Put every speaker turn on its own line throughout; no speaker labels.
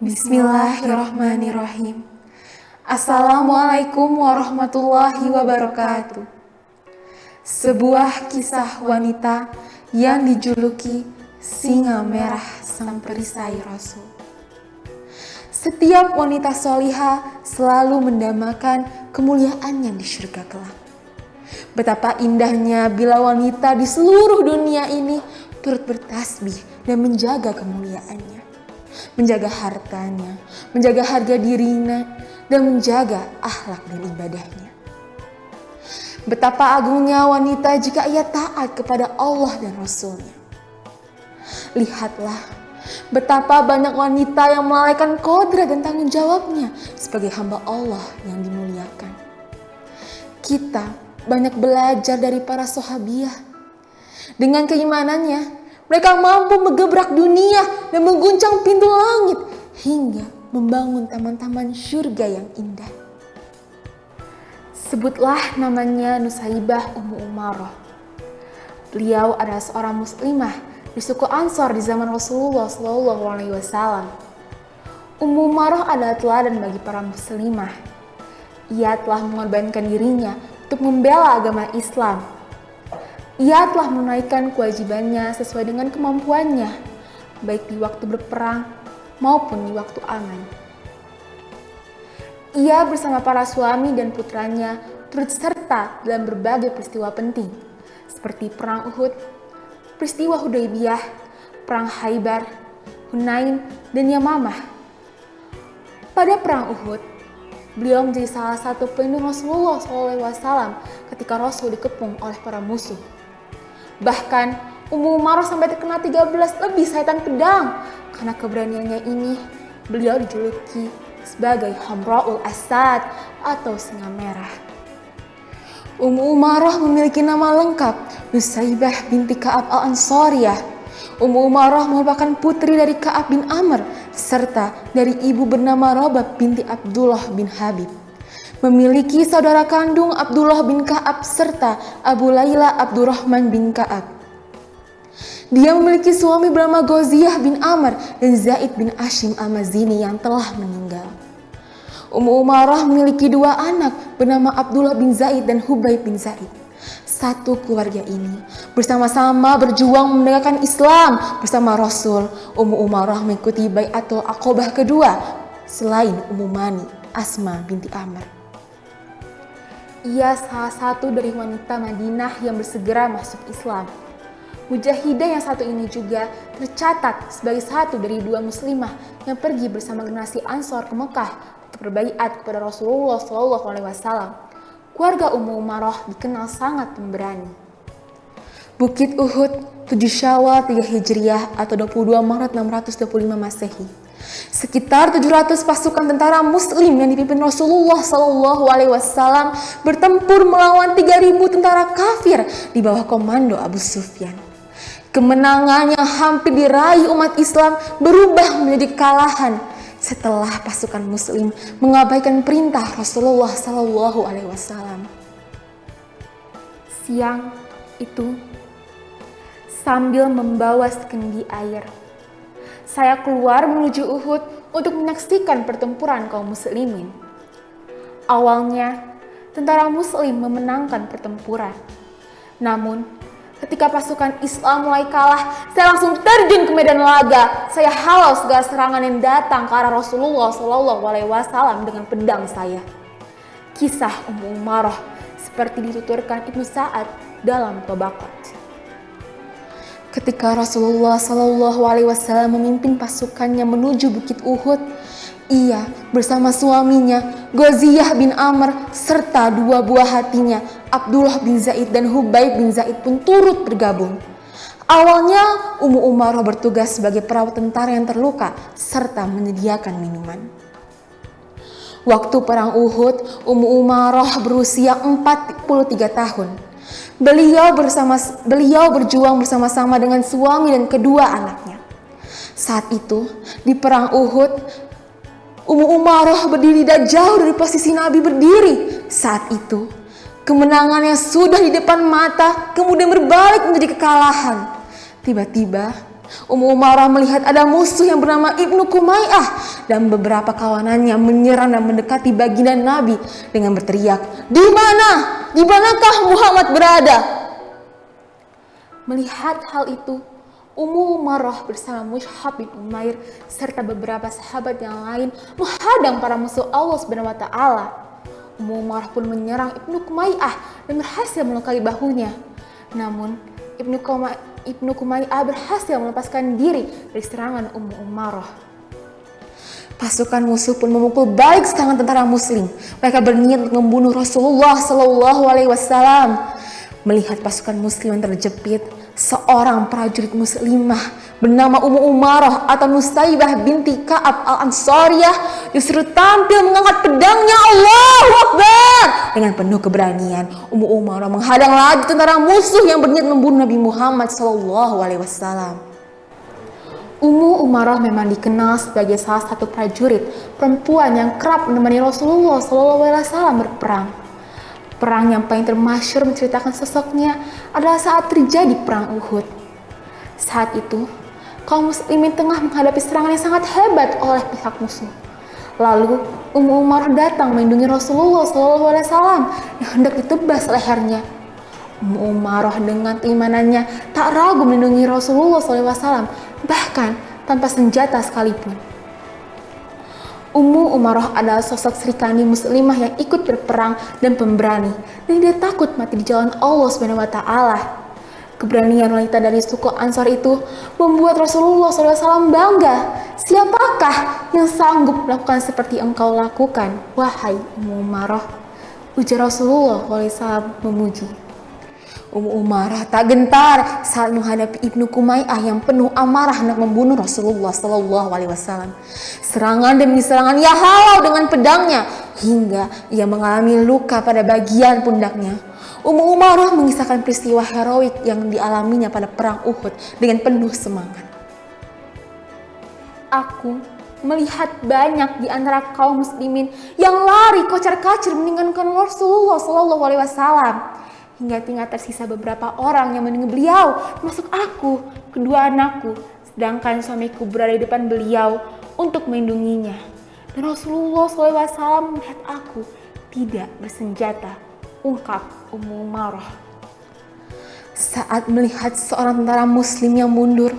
Bismillahirrahmanirrahim. Assalamualaikum warahmatullahi wabarakatuh. Sebuah kisah wanita yang dijuluki Singa Merah Sang Perisai Rasul. Setiap wanita solihah selalu mendambakan kemuliaannya di surga kelak. Betapa indahnya bila wanita di seluruh dunia ini turut bertasbih dan menjaga kemuliaannya, menjaga hartanya, menjaga harga dirinya, dan menjaga akhlak dan ibadahnya. Betapa agungnya wanita jika ia taat kepada Allah dan Rasul-Nya. Lihatlah betapa banyak wanita yang melalaikan kodrat dan tanggung jawabnya sebagai hamba Allah yang dimuliakan. Kita banyak belajar dari para sahabiah. Dengan keimanannya, mereka mampu menggebrak dunia dan mengguncang pintu langit hingga membangun taman-taman surga yang indah. Sebutlah namanya Nusaibah Ummu Umarah. Beliau adalah seorang muslimah di suku Ansor di zaman Rasulullah SAW. Ummu Umarah adalah teladan bagi para muslimah. Ia telah mengorbankan dirinya untuk membela agama Islam. Ia telah menunaikan kewajibannya sesuai dengan kemampuannya, baik di waktu berperang maupun di waktu aman. Ia bersama para suami dan putranya turut serta dalam berbagai peristiwa penting, seperti Perang Uhud, peristiwa Hudaybiyah, Perang Khaybar, Hunain, dan Yamamah. Pada Perang Uhud, beliau menjadi salah satu pelindung Rasulullah SAW ketika Rasul dikepung oleh para musuh. Bahkan Ummu Umarah sampai terkena 13 lebih sabetan pedang. Karena keberaniannya ini, beliau dijuluki sebagai Hamra'ul Asad atau Singa Merah. Ummu Umarah memiliki nama lengkap Nusaibah binti Ka'ab al-Ansariyah. Ummu Umarah merupakan putri dari Ka'ab bin Amr serta dari ibu bernama Rabab binti Abdullah bin Habib. Memiliki saudara kandung Abdullah bin Ka'ab serta Abu Layla Abdurrahman bin Ka'ab. Dia memiliki suami bernama Ghaziyah bin Amr dan Zaid bin Ashim al-Mazini yang telah meninggal. Ummu Umarah memiliki dua anak bernama Abdullah bin Zaid dan Hubayb bin Zaid. Satu keluarga ini bersama-sama berjuang menegakkan Islam bersama Rasul. Ummu Umarah mengikuti Bai'atul Aqobah kedua selain Ummu Mani, Asma binti Amr. Ia salah satu dari wanita Madinah yang bersegera masuk Islam. Mujahidah yang satu ini juga tercatat sebagai satu dari dua muslimah yang pergi bersama generasi Ansor ke Mekah untuk berbaiat kepada Rasulullah SAW. Keluarga Ummu Umarah dikenal sangat pemberani. Bukit Uhud 7 Syawal 3 Hijriah atau 22 Maret 625 Masehi. Sekitar 700 pasukan tentara muslim yang dipimpin Rasulullah SAW bertempur melawan 3.000 tentara kafir di bawah komando Abu Sufyan. Kemenangan yang hampir diraih umat Islam berubah menjadi kekalahan setelah pasukan muslim mengabaikan perintah Rasulullah SAW. Siang itu, sambil membawa sekendi air, saya keluar menuju Uhud untuk menyaksikan pertempuran kaum muslimin. Awalnya, tentara muslim memenangkan pertempuran. Namun, ketika pasukan Islam mulai kalah, saya langsung terjun ke medan laga. Saya halau segala serangan yang datang ke arah Rasulullah SAW dengan pedang saya. Kisah Ummu Umarah seperti dituturkan Ibnu Sa'ad dalam Tabaqat. Ketika Rasulullah SAW memimpin pasukannya menuju Bukit Uhud, ia bersama suaminya Ghaziyah bin Amr serta dua buah hatinya Abdullah bin Zaid dan Hubayb bin Zaid pun turut bergabung. Awalnya Ummu Umarah bertugas sebagai perawat tentara yang terluka serta menyediakan minuman. Waktu perang Uhud, Ummu Umarah berusia 43 tahun. Beliau berjuang bersama-sama dengan suami dan kedua anaknya. Saat itu, di perang Uhud, Ummu Umarah berdiri tidak jauh dari posisi Nabi berdiri. Saat itu, kemenangan yang sudah di depan mata kemudian berbalik menjadi kekalahan. Tiba-tiba, Ummu Umarah melihat ada musuh yang bernama Ibnu Kumaiyah dan beberapa kawanannya menyerang dan mendekati baginda Nabi dengan berteriak, "Di mana? Di manakah Muhammad berada?" Melihat hal itu, Ummu Umarah bersama Mus'ab bin Umair serta beberapa sahabat yang lain menghadang para musuh Allah Subhanahu wa taala. Ummu Umarah pun menyerang Ibnu Kumaiyah dan berhasil melukai bahunya. Namun, Ibnu Kumaiyah berhasil melepaskan diri dari serangan Ummu Umarah. Pasukan musuh pun memukul balik serangan tentara muslim. Mereka berniat untuk membunuh Rasulullah SAW. Melihat pasukan muslim yang terjepit, seorang prajurit muslimah bernama Ummu Umarah atau Nusaybah binti Ka'ab al-Ansariyah justru tampil mengangkat pedangnya. Allahu Akbar! Dengan penuh keberanian, Ummu Umarah menghadang lagi tentara musuh yang berniat membunuh Nabi Muhammad SAW. Ummu Umarah memang dikenal sebagai salah satu prajurit perempuan yang kerap menemani Rasulullah SAW berperang. Perang yang paling termasyhur menceritakan sosoknya adalah saat terjadi perang Uhud. Saat itu, kaum muslimin tengah menghadapi serangan yang sangat hebat oleh pihak musuh. Lalu, Ummu Umarah datang melindungi Rasulullah SAW yang hendak ditebas lehernya. Ummu Umarah dengan keimanannya tak ragu melindungi Rasulullah SAW, bahkan tanpa senjata sekalipun. Ummu Umarah adalah sosok Serikandi muslimah yang ikut berperang dan pemberani, dan dia takut mati di jalan Allah Subhanahu wa taala. Keberanian wanita dari suku Ansar itu membuat Rasulullah SAW bangga. Siapakah yang sanggup melakukan seperti engkau lakukan, wahai Ummu Umarah? Ujar Rasulullah SAW memuji. Ummu Umarah tak gentar saat menghadapi Ibnu Kumaiyah yang penuh amarah hendak membunuh Rasulullah SAW. Serangan demi serangan ia halau dengan pedangnya hingga ia mengalami luka pada bagian pundaknya. Ummu Umarah mengisahkan peristiwa heroik yang dialaminya pada perang Uhud dengan penuh semangat. Aku melihat banyak di antara kaum muslimin yang lari kocar-kacir meninggalkan Rasulullah SAW. Hingga tinggal tersisa beberapa orang yang meninggal beliau, termasuk aku, kedua anakku, sedangkan suamiku berada di depan beliau untuk melindunginya. Dan Rasulullah SAW melihat aku tidak bersenjata, ungkap Ummu Umarah. Saat melihat seorang tentara muslim yang mundur,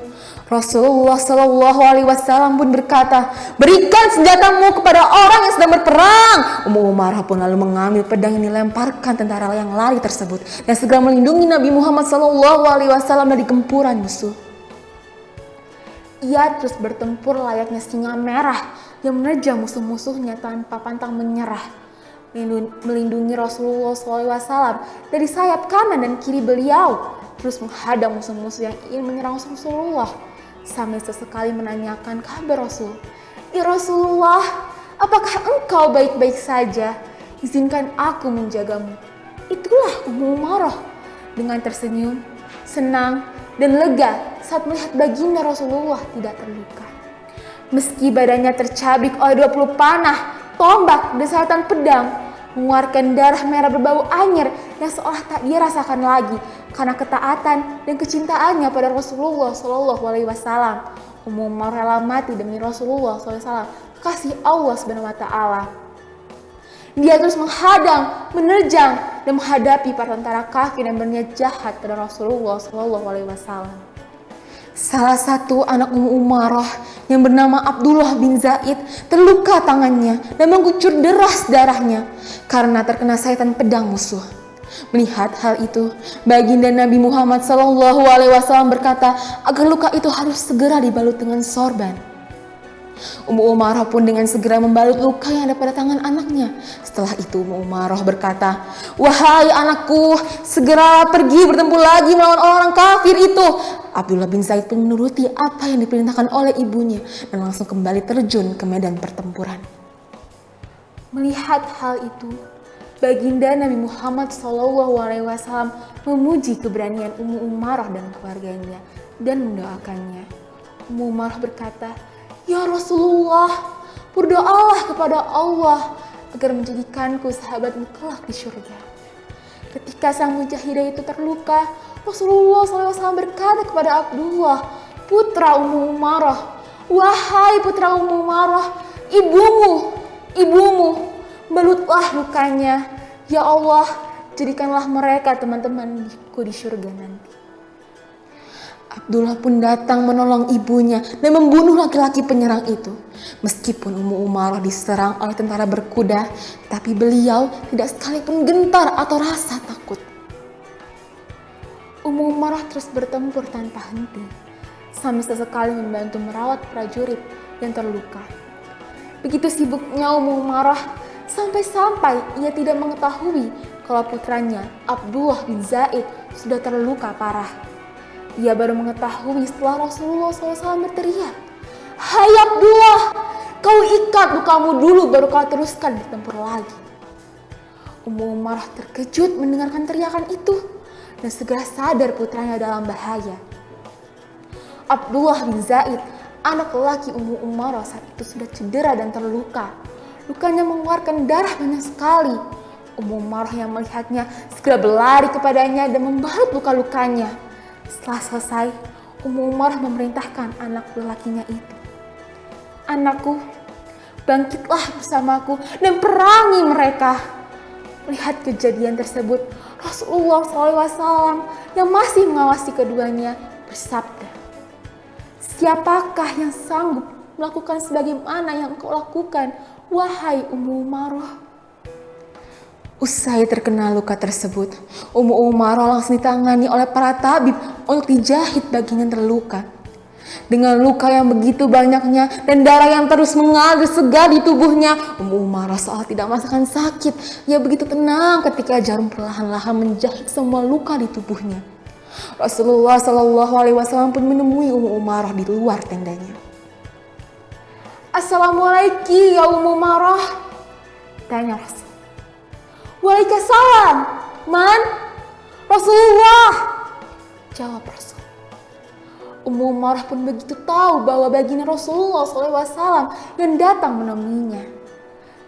Rasulullah SAW pun berkata, "Berikan senjatamu kepada orang yang sedang berperang." Ummu Umarah pun lalu mengambil pedang yang dilemparkan tentara yang lari tersebut dan segera melindungi Nabi Muhammad SAW dari gempuran musuh. Ia terus bertempur layaknya singa merah yang menerjang musuh-musuhnya tanpa pantang menyerah, melindungi Rasulullah SAW dari sayap kanan dan kiri beliau, terus menghadang musuh-musuh yang ingin menyerang Rasulullah, sambil sesekali menanyakan kabar Rasul. "Ya Rasulullah, apakah engkau baik-baik saja? Izinkan aku menjagamu." Itulah Ummu Umarah dengan tersenyum, senang, dan lega saat melihat baginda Rasulullah tidak terluka. Meski badannya tercabik oleh 20 panah, tombak, dan sayatan pedang, mengeluarkan darah merah berbau anyir yang seolah tak dia rasakan lagi karena ketaatan dan kecintaannya pada Rasulullah SAW. Ummu Umarah rela mati demi Rasulullah SAW, kasih Allah Subhanahu wa taala. Dia terus menghadang, menerjang, dan menghadapi para tentara kafir yang berniat jahat pada Rasulullah SAW. Salah satu anak Ummu Umarah yang bernama Abdullah bin Zaid terluka tangannya dan mengucur deras darahnya karena terkena sayatan pedang musuh. Melihat hal itu, baginda Nabi Muhammad SAW berkata agar luka itu harus segera dibalut dengan sorban. Ummu Umarah pun dengan segera membalut luka yang ada pada tangan anaknya. Setelah itu Ummu Umarah berkata, "Wahai anakku, segera pergi bertempur lagi melawan orang kafir itu." Abdullah bin Zaid pun menuruti apa yang diperintahkan oleh ibunya dan langsung kembali terjun ke medan pertempuran. Melihat hal itu, baginda Nabi Muhammad SAW memuji keberanian Ummu Umarah dan keluarganya dan mendoakannya. Ummu Umarah berkata, "Ya Rasulullah, berdoalah kepada Allah agar menjadikanku sahabatmu kelak di surga." Ketika sang mujahidah itu terluka, Rasulullah SAW berkata kepada Abdullah, putra Ummu Umarah, wahai putra Ummu Umarah, ibumu, balutlah lukanya. Ya Allah, jadikanlah mereka teman-temanku di surga nanti. Abdullah pun datang menolong ibunya dan membunuh laki-laki penyerang itu. Meskipun Ummu Umarah diserang oleh tentara berkuda, tapi beliau tidak sekalipun gentar atau rasa takut. Ummu Umarah terus bertempur tanpa henti, sambil sesekali membantu merawat prajurit yang terluka. Begitu sibuknya Ummu Umarah, sampai-sampai ia tidak mengetahui kalau putranya Abdullah bin Zaid sudah terluka parah. Ia baru mengetahui setelah Rasulullah SAW berteriak, "Hai Abdullah, kau ikat lukamu dulu baru kau teruskan bertempur lagi." Ummu Umarah terkejut mendengarkan teriakan itu dan segera sadar putranya dalam bahaya. Abdullah bin Zaid, anak lelaki Ummu Umarah, saat itu sudah cedera dan terluka. Lukanya mengeluarkan darah banyak sekali. Ummu Umarah yang melihatnya segera berlari kepadanya dan membalut luka-lukanya. Setelah selesai, Ummu Umarah memerintahkan anak lelakinya itu, "Anakku, bangkitlah bersamaku dan perangi mereka." Melihat kejadian tersebut, Rasulullah SAW yang masih mengawasi keduanya bersabda, "Siapakah yang sanggup melakukan sebagaimana yang engkau lakukan, wahai Ummu Umarah?" Usai terkena luka tersebut, Ummu Umarah langsung ditangani oleh para tabib untuk dijahit bagian yang terluka. Dengan luka yang begitu banyaknya dan darah yang terus mengalir segar di tubuhnya, Ummu Umarah seolah tidak merasakan sakit. Ia begitu tenang ketika jarum perlahan-lahan menjahit semua luka di tubuhnya. Rasulullah SAW pun menemui Ummu Umarah di luar tendanya. "Assalamualaikum ya Ummu Umarah," tanya Rasul. "Waalaikumsalam, Man." "Rasulullah," jawab Rasul. Ummu Umarah pun begitu tahu bahwa baginda Rasulullah SAW yang datang menemuinya.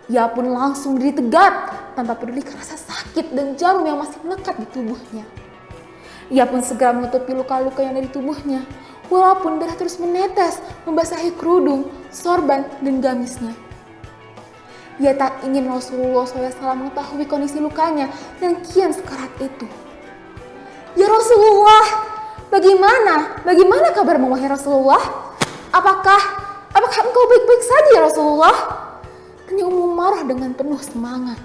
Ia pun langsung berdiri tegak tanpa peduli rasa sakit dan jarum yang masih melekat di tubuhnya. Ia pun segera menutupi luka-luka yang ada di tubuhnya, walaupun darah terus menetes membasahi kerudung, sorban, dan gamisnya. Ia tak ingin Rasulullah SAW mengetahui kondisi lukanya yang kian sekarat itu. "Ya Rasulullah, bagaimana kabarmu wahai Rasulullah? Apakah engkau baik-baik saja ya Rasulullah?" tanya Ummu Umarah dengan penuh semangat.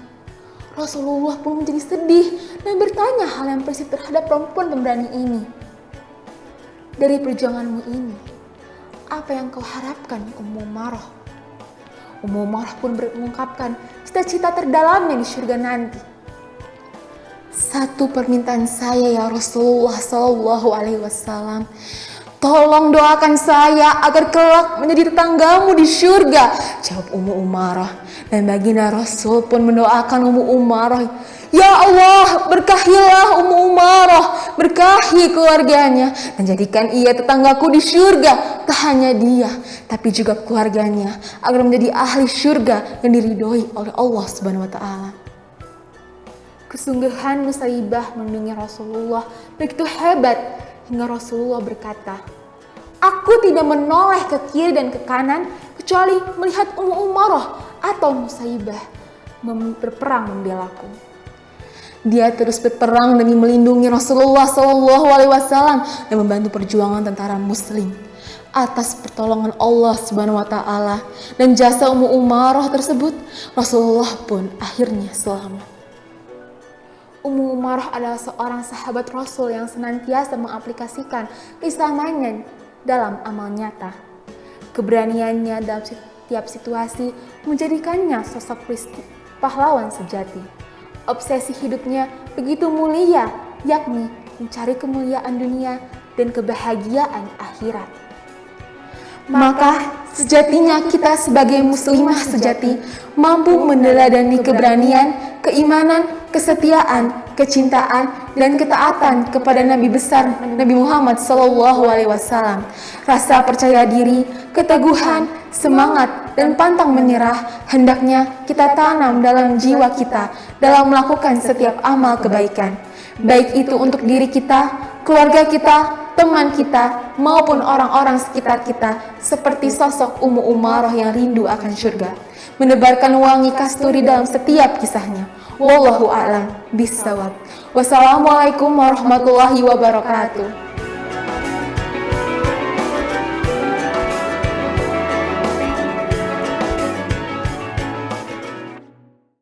Rasulullah pun menjadi sedih dan bertanya hal yang persis terhadap perempuan pemberani ini. "Dari perjuanganmu ini, apa yang kau harapkan ya Ummu Umarah?" Ummu Umarah pun mengungkapkan cita-cita terdalamnya di surga nanti. "Satu permintaan saya ya Rasulullah SAW, tolong doakan saya agar kelak menjadi tetanggamu di surga," jawab Ummu Umarah. Dan baginda Rasul pun mendoakan Ummu Umarah, "Ya Allah, berkahilah Ummu Umarah, berkahi keluarganya, dan jadikan ia tetanggaku di surga. Tak hanya dia, tapi juga keluarganya, agar menjadi ahli surga yang diridhoi oleh Allah Subhanahu wa Ta'ala." Kesungguhan Nusaibah melindungi Rasulullah begitu hebat hingga Rasulullah berkata, "Aku tidak menoleh ke kiri dan ke kanan kecuali melihat Ummu Umarah atau Nusaibah berperang membelaku." Dia terus berperang demi melindungi Rasulullah SAW dan membantu perjuangan tentara Muslim. Atas pertolongan Allah Subhanahu wa Ta'ala dan jasa Ummu Umarah tersebut, Rasulullah pun akhirnya selamat. Ummu Umarah adalah seorang sahabat Rasul yang senantiasa mengaplikasikan keislamannya dalam amal nyata. Keberaniannya dalam setiap situasi menjadikannya sosok pahlawan sejati. Obsesi hidupnya begitu mulia, yakni mencari kemuliaan dunia dan kebahagiaan akhirat. Maka sejatinya kita sebagai muslimah sejati mampu meneladani keberanian, keimanan, kesetiaan, kecintaan, dan ketaatan kepada Nabi besar Nabi Muhammad SAW. Rasa percaya diri, keteguhan, semangat, dan pantang menyerah hendaknya kita tanam dalam jiwa kita dalam melakukan setiap amal kebaikan, baik itu untuk diri kita, keluarga kita, teman kita, maupun orang-orang sekitar kita, seperti sosok Ummu Umaroh yang rindu akan surga, menebarkan wangi kasturi dalam setiap kisahnya. Wallahu a'lam bishawab. Wassalamualaikum warahmatullahi wabarakatuh.